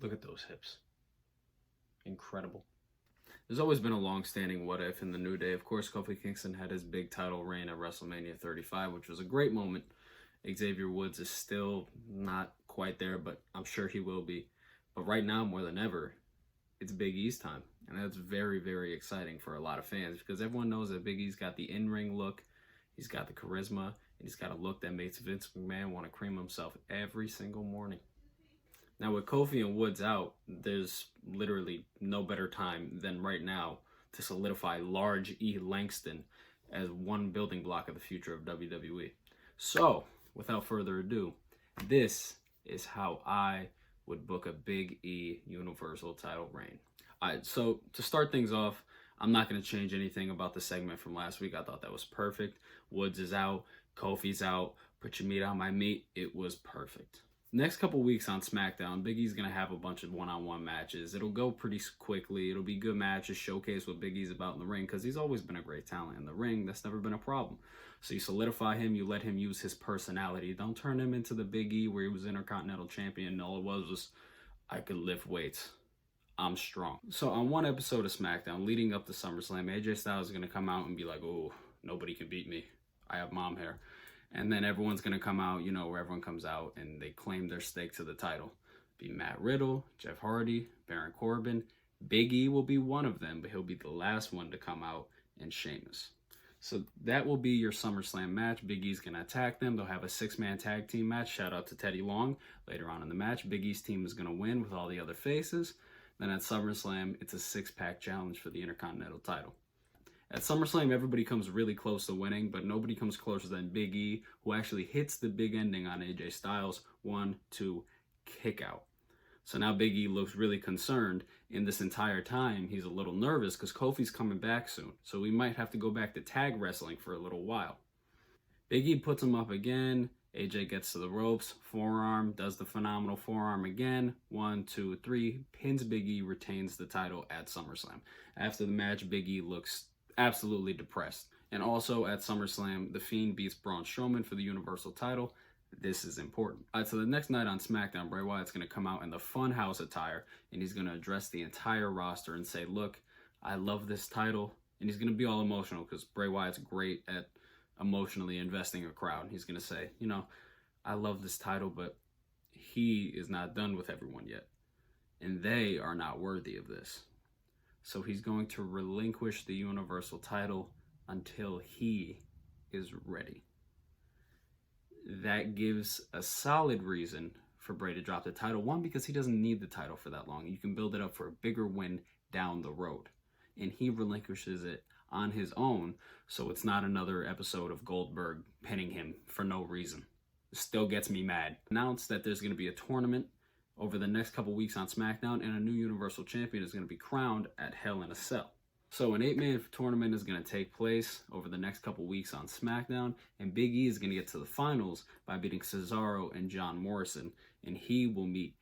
Look at those hips. Incredible. There's always been a long-standing what if in the New Day. Of course, Kofi Kingston had his big title reign at WrestleMania 35, which was a great moment. Xavier Woods is still not quite there, but I'm sure he will be. But right now, more than ever, it's Big E's time. And that's very, very exciting for a lot of fans because everyone knows that Big E's got the in-ring look, he's got the charisma, and he's got a look that makes Vince McMahon want to cream himself every single morning. Now, with Kofi and Woods out, there's literally no better time than right now to solidify Large E. Langston as one building block of the future of WWE. So, without further ado, this is how I would book a Big E Universal title reign. Alright, so to start things off, I'm not going to change anything about the segment from last week. I thought that was perfect. Woods is out, Kofi's out, put your meat on my meat. It was perfect. Next couple weeks on SmackDown, Big E's going to have a bunch of one-on-one matches. It'll go pretty quickly. It'll be good matches, showcase what Big E's about in the ring, because he's always been a great talent in the ring. That's never been a problem. So you solidify him, you let him use his personality. Don't turn him into the Big E where he was Intercontinental Champion and all it was, I could lift weights. I'm strong. So on one episode of SmackDown, leading up to SummerSlam, AJ Styles is going to come out and be like, oh, nobody can beat me. I have mom hair. And then everyone's going to come out, you know, where everyone comes out and they claim their stake to the title. Be Matt Riddle, Jeff Hardy, Baron Corbin. Big E will be one of them, but he'll be the last one to come out, and Sheamus. So that will be your SummerSlam match. Big E's going to attack them. They'll have a 6-man tag team match. Shout out to Teddy Long. Later on in the match, Big E's team is going to win with all the other faces. Then at SummerSlam, it's a 6-pack challenge for the Intercontinental title. At SummerSlam, everybody comes really close to winning, but nobody comes closer than Big E, who actually hits the big ending on AJ Styles. 1, 2, kick out. So now Big E looks really concerned. In this entire time, he's a little nervous because Kofi's coming back soon. So we might have to go back to tag wrestling for a little while. Big E puts him up again. AJ gets to the ropes, forearm, does the phenomenal forearm again. 1, 2, 3, pins Big E, retains the title at SummerSlam. After the match, Big E looks absolutely depressed. And also at SummerSlam, The Fiend beats Braun Strowman for the Universal title. This is important. So the next night on SmackDown, Bray Wyatt's going to come out in the Funhouse attire, and he's going to address the entire roster and say, look, I love this title. And he's going to be all emotional because Bray Wyatt's great at emotionally investing a crowd. He's going to say, you know, I love this title, but he is not done with everyone yet. And they are not worthy of this. So he's going to relinquish the Universal title until he is ready. That gives a solid reason for Bray to drop the title. One, because he doesn't need the title for that long. You can build it up for a bigger win down the road. And he relinquishes it on his own, so it's not another episode of Goldberg pinning him for no reason. It still gets me mad. Announced that there's going to be a tournament over the next couple weeks on SmackDown, and a new Universal Champion is going to be crowned at Hell in a Cell. So an 8-man tournament is going to take place over the next couple weeks on SmackDown, and Big E is going to get to the finals by beating Cesaro and John Morrison, and he will meet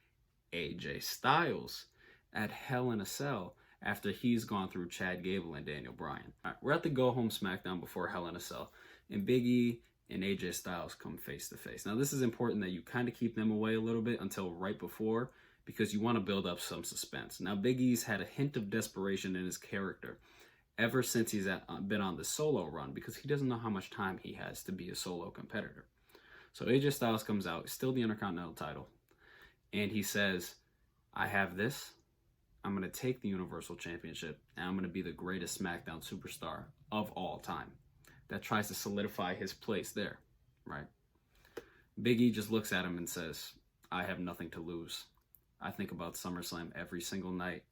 AJ Styles at Hell in a Cell after he's gone through Chad Gable and Daniel Bryan. All right, we're at the go-home SmackDown before Hell in a Cell, and Big E and AJ Styles come face to face. Now, this is important that you kind of keep them away a little bit until right before, because you want to build up some suspense. Now, Big E's had a hint of desperation in his character ever since he's been on the solo run, because he doesn't know how much time he has to be a solo competitor. So AJ Styles comes out, still the Intercontinental title, and he says, I have this. I'm going to take the Universal Championship, and I'm going to be the greatest SmackDown superstar of all time. That tries to solidify his place there, right? Big E just looks at him and says, I have nothing to lose. I think about SummerSlam every single night.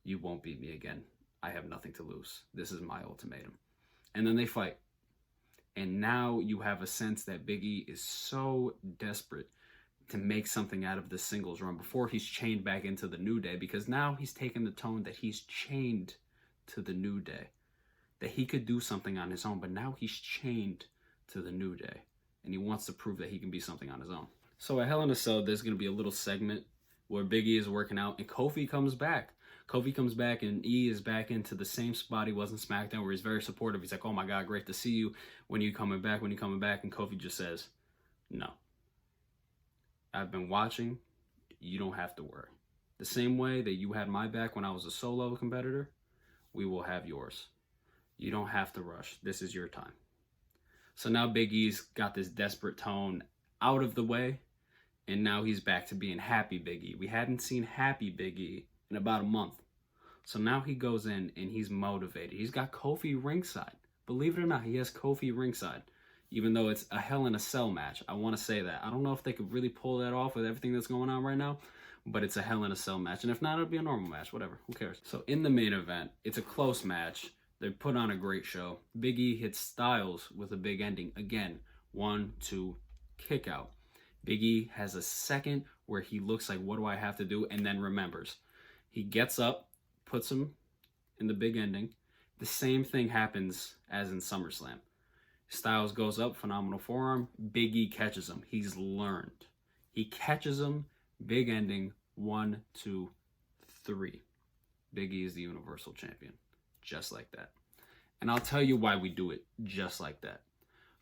You won't beat me again. I have nothing to lose. This is my ultimatum. And then they fight. And now you have a sense that Big E is so desperate to make something out of the singles run before he's chained back into the New Day, because now he's taken the tone that he's chained to the New Day, that he could do something on his own, but now he's chained to the New Day, and he wants to prove that he can be something on his own. So at Hell in a Cell, there's going to be a little segment where Big E is working out, and Kofi comes back. Kofi comes back, and E is back into the same spot he was in SmackDown, where he's very supportive. He's like, oh my God, great to see you. When are you coming back? When are you coming back? And Kofi just says, no. I've been watching. you don't have to worry. The same way that you had my back when I was a solo competitor, we will have yours. You don't have to rush. This is your time. So now Big E's got this desperate tone out of the way, and now he's back to being happy Big E. We hadn't seen happy Big E in about a month. So now he goes in and he's motivated. He's got Kofi ringside. Believe it or not, he has Kofi ringside. Even though it's a Hell in a Cell match. I want to say that. I don't know if they could really pull that off with everything that's going on right now, but it's a Hell in a Cell match. And if not, it'll be a normal match. Whatever. Who cares? So in the main event, it's a close match. They put on a great show. Big E hits Styles with a big ending. Again, 1-2 kick out. Big E has a second where he looks like, what do I have to do? And then remembers. He gets up, puts him in the big ending. The same thing happens as in SummerSlam. Styles goes up, phenomenal forearm. Big E catches him. He's learned. He catches him, big ending, 1, 2, 3. Big E is the Universal Champion. Just like that. And I'll tell you why we do it just like that.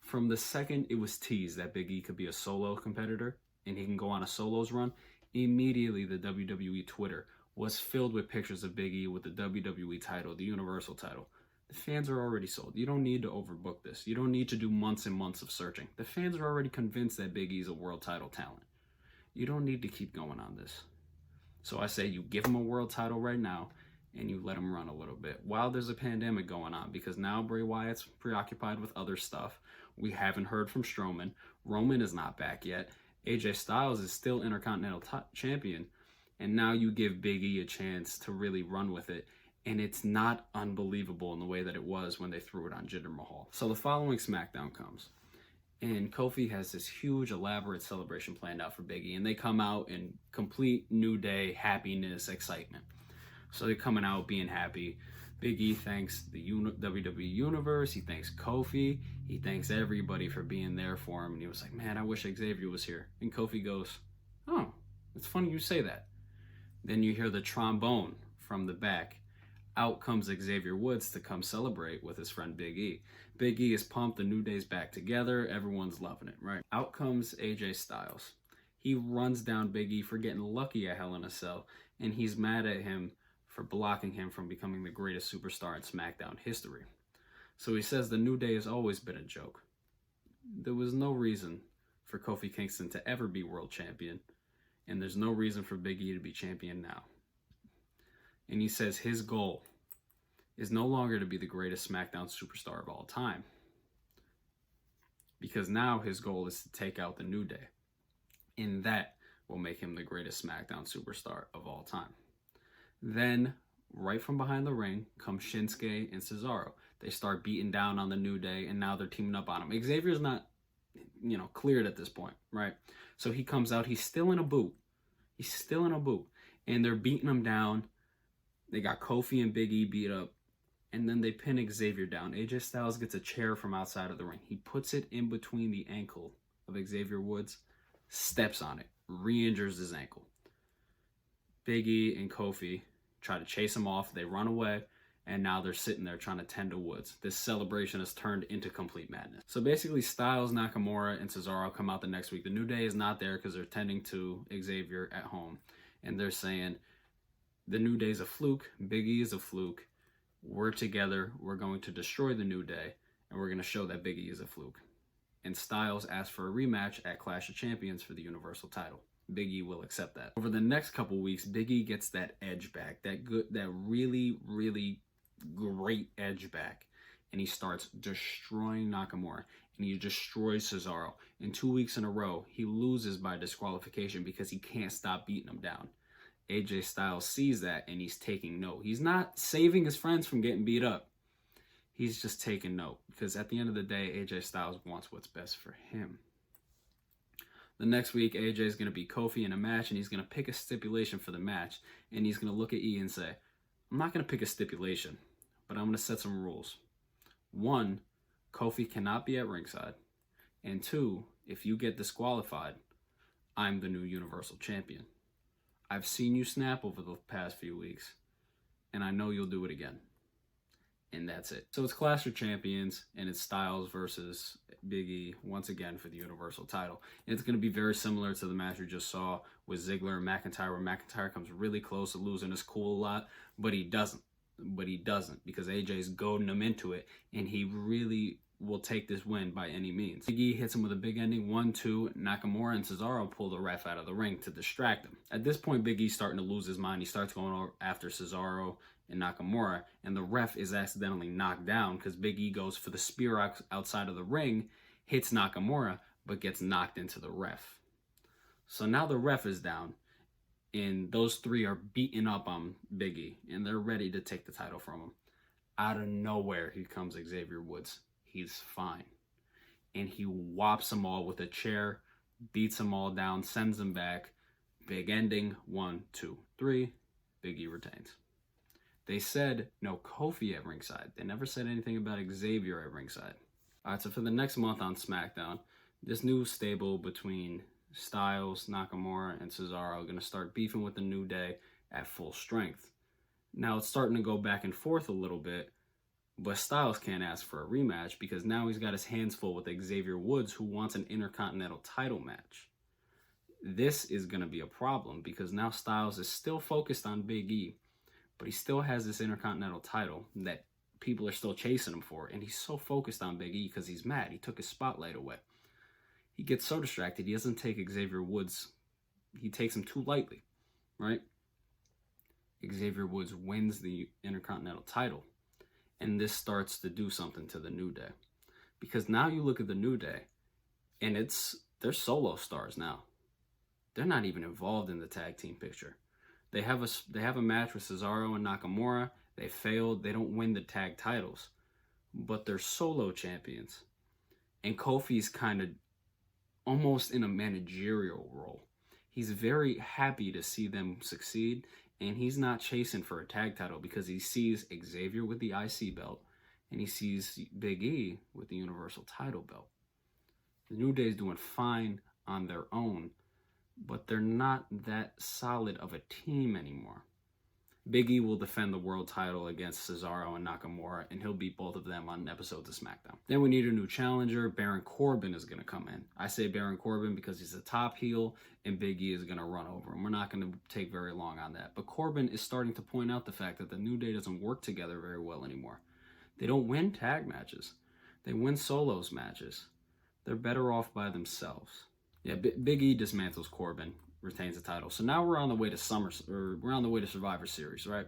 From the second it was teased that Big E could be a solo competitor and he can go on a solos run, immediately the WWE Twitter was filled with pictures of Big E with the WWE title, the Universal title. The fans are already sold. You don't need to overbook this. You don't need to do months and months of searching. The fans are already convinced that Big E is a world title talent. You don't need to keep going on this. So I say you give him a world title right now and you let him run a little bit while there's a pandemic going on, because now Bray Wyatt's preoccupied with other stuff. We haven't heard from Strowman. Roman is not back yet. AJ Styles is still Intercontinental Champion. And now you give Big E a chance to really run with it. And it's not unbelievable in the way that it was when they threw it on Jinder Mahal. So the following SmackDown comes. And Kofi has this huge, elaborate celebration planned out for Big E. And they come out in complete New Day happiness, excitement. So they're coming out being happy. Big E thanks the WWE Universe. He thanks Kofi. He thanks everybody for being there for him. And he was like, man, I wish Xavier was here. And Kofi goes, oh, it's funny you say that. Then you hear the trombone from the back. Out comes Xavier Woods to come celebrate with his friend Big E. Big E is pumped. The New Day's back together. Everyone's loving it, right? Out comes AJ Styles. He runs down Big E for getting lucky at Hell in a Cell. And he's mad at him for blocking him from becoming the greatest superstar in SmackDown history. So he says the New Day has always been a joke. There was no reason for Kofi Kingston to ever be world champion, and there's no reason for Big E to be champion now. And he says his goal is no longer to be the greatest SmackDown superstar of all time, because now his goal is to take out the New Day, and that will make him the greatest SmackDown superstar of all time. Then, right from behind the ring, come Shinsuke and Cesaro. They start beating down on the New Day, and now they're teaming up on him. Xavier's not, cleared at this point, right? So he comes out. He's still in a boot. And they're beating him down. They got Kofi and Big E beat up, and then they pin Xavier down. AJ Styles gets a chair from outside of the ring. He puts it in between the ankle of Xavier Woods, steps on it, re-injures his ankle. Big E and Kofi try to chase him off. They run away, and now they're sitting there trying to tend to Woods. This celebration has turned into complete madness. So basically, Styles, Nakamura, and Cesaro come out the next week. The New Day is not there because they're tending to Xavier at home, and they're saying the New Day's a fluke. Big E is a fluke. We're together. We're going to destroy the New Day, and we're going to show that Big E is a fluke. And Styles asked for a rematch at Clash of Champions for the Universal title. Big E will accept that. Over the next couple weeks, Big E gets that edge back, that really, really great edge back, and he starts destroying Nakamura, and he destroys Cesaro. In 2 weeks in a row, he loses by disqualification because he can't stop beating him down. AJ Styles sees that, and he's taking note. He's not saving his friends from getting beat up. He's just taking note, because at the end of the day, AJ Styles wants what's best for him. The next week, AJ is going to beat Kofi in a match, and he's going to pick a stipulation for the match. And he's going to look at E and say, I'm not going to pick a stipulation, but I'm going to set some rules. 1, Kofi cannot be at ringside. And 2, if you get disqualified, I'm the new Universal Champion. I've seen you snap over the past few weeks, and I know you'll do it again. and that's it. So it's Clash of Champions, and it's Styles versus Big E once again for the Universal title. And it's going to be very similar to the match we just saw with Ziggler and McIntyre, where McIntyre comes really close to losing his cool a lot, but he doesn't. Because AJ's goading him into it, and he really will take this win by any means. Big E hits him with a big ending, 1-2. Nakamura and Cesaro pull the ref out of the ring to distract him. At this point, Big E's starting to lose his mind. He starts going after Cesaro and Nakamura, and the ref is accidentally knocked down because Big E goes for the spear outside of the ring, hits Nakamura, but gets knocked into the ref. So now the ref is down, and those three are beating up on Big E, and they're ready to take the title from him. Out of nowhere, here comes Xavier Woods. He's fine. And he whops them all with a chair, beats them all down, sends them back. Big ending, 1, 2, 3. Big E retains. They said no Kofi at ringside. They never said anything about Xavier at ringside. All right, so for the next month on SmackDown, this new stable between Styles, Nakamura, and Cesaro are going to start beefing with the New Day at full strength. Now it's starting to go back and forth a little bit, but Styles can't ask for a rematch because now he's got his hands full with Xavier Woods, who wants an Intercontinental title match. This is going to be a problem because now Styles is still focused on Big E, but he still has this Intercontinental title that people are still chasing him for, and he's so focused on Big E because he's mad. He took his spotlight away. He gets so distracted, he doesn't take Xavier Woods. He takes him too lightly, right? Xavier Woods wins the Intercontinental title. And this starts to do something to the New Day. Because now you look at the New Day, and they're solo stars now. They're not even involved in the tag team picture. They have a match with Cesaro and Nakamura. They failed. They don't win the tag titles. But they're solo champions. And Kofi's kind of almost in a managerial role. He's very happy to see them succeed, and he's not chasing for a tag title because he sees Xavier with the IC belt, and he sees Big E with the Universal title belt. The New Day is doing fine on their own, but they're not that solid of a team anymore. Big E will defend the world title against Cesaro and Nakamura, and he'll beat both of them on episodes of SmackDown. Then we need a new challenger. Baron Corbin is going to come in. I say Baron Corbin because he's a top heel, and Big E is going to run over him. We're not going to take very long on that. But Corbin is starting to point out the fact that the New Day doesn't work together very well anymore. They don't win tag matches. They win solos matches. They're better off by themselves. Yeah, Big E dismantles Corbin, retains the title. So now we're on the way to we're on the way to Survivor Series, right?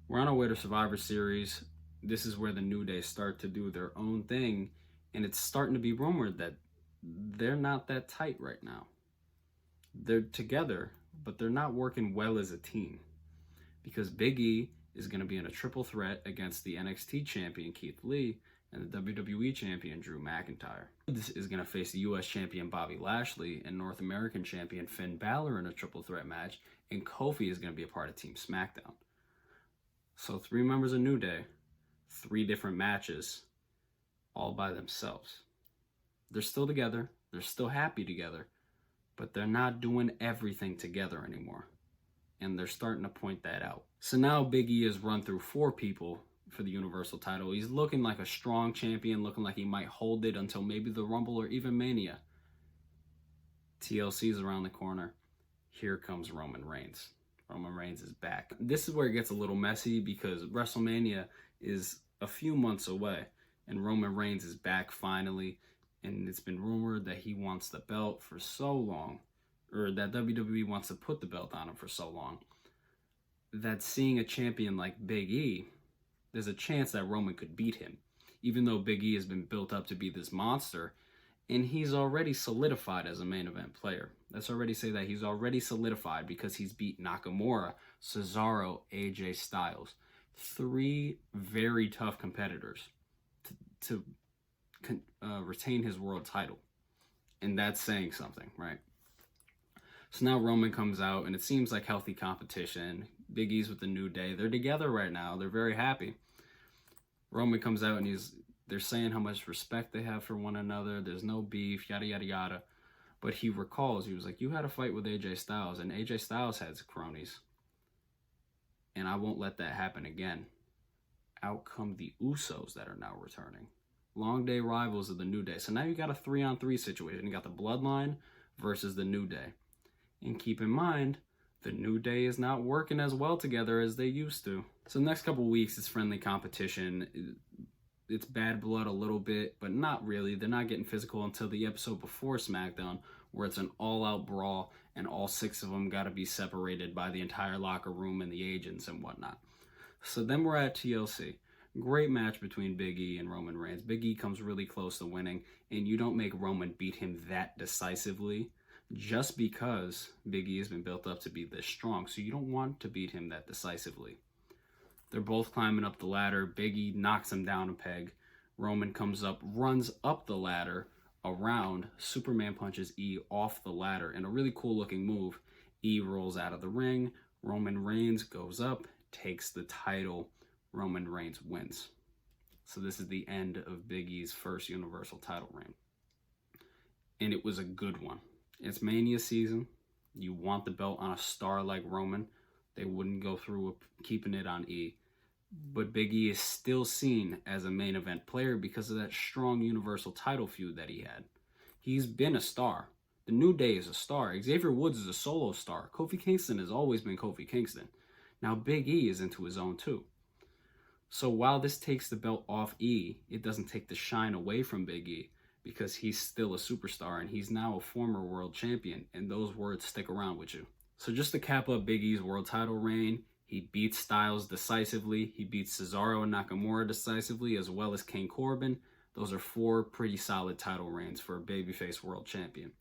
We're on our way to Survivor Series. This is where the New Day start to do their own thing, and it's starting to be rumored that they're not that tight right now. They're together, but they're not working well as a team because Big E is going to be in a triple threat against the NXT champion Keith Lee and the WWE champion Drew McIntyre. This is going to face the US champion Bobby Lashley and North American champion Finn Balor in a triple threat match, and Kofi is going to be a part of Team SmackDown. So 3 members of New Day, 3 different matches, all by themselves. They're still together, they're still happy together, but they're not doing everything together anymore. And they're starting to point that out. So now Big E has run through 4 people for the Universal title. He's looking like a strong champion, looking like he might hold it until maybe the Rumble or even Mania. TLC's around the corner. Here comes Roman Reigns. Roman Reigns is back. This is where it gets a little messy because WrestleMania is a few months away and Roman Reigns is back finally, and it's been rumored that he wants the belt for so long, or that WWE wants to put the belt on him for so long, that seeing a champion like Big E, there's a chance that Roman could beat him, even though Big E has been built up to be this monster, and he's already solidified as a main event player. Let's already say that he's already solidified because he's beat Nakamura, Cesaro, AJ Styles. 3 very tough competitors to retain his world title. And that's saying something, right? So now Roman comes out, and it seems like healthy competition. Big E's with the New Day. They're together right now. They're very happy. Roman comes out, and they're saying how much respect they have for one another. There's no beef, yada, yada, yada. But he recalls, he was like, you had a fight with AJ Styles, and AJ Styles has cronies. And I won't let that happen again. out come the Usos that are now returning. Long day rivals of the New Day. So now you got a 3-on-3 situation. You got the Bloodline versus the New Day. And keep in mind, the New Day is not working as well together as they used to. So the next couple weeks, it's friendly competition. It's bad blood a little bit, but not really. They're not getting physical until the episode before SmackDown, where it's an all-out brawl, and all 6 of them got to be separated by the entire locker room and the agents and whatnot. So then we're at TLC. Great match between Big E and Roman Reigns. Big E comes really close to winning, and you don't make Roman beat him that decisively just because Big E has been built up to be this strong. So you don't want to beat him that decisively. They're both climbing up the ladder. Big E knocks him down a peg. Roman comes up, runs up the ladder around. Superman punches E off the ladder in a really cool looking move. E rolls out of the ring. Roman Reigns goes up, takes the title. Roman Reigns wins. So this is the end of Big E's first Universal title reign. And it was a good one. It's Mania season. You want the belt on a star like Roman. They wouldn't go through with keeping it on E. But Big E is still seen as a main event player because of that strong Universal title feud that he had. He's been a star. The New Day is a star. Xavier Woods is a solo star. Kofi Kingston has always been Kofi Kingston. Now Big E is into his own too. So while this takes the belt off E, it doesn't take the shine away from Big E because he's still a superstar and he's now a former world champion, and those words stick around with you. So just to cap up Big E's world title reign, he beats Styles decisively, he beats Cesaro and Nakamura decisively, as well as King Corbin. Those are 4 pretty solid title reigns for a babyface world champion.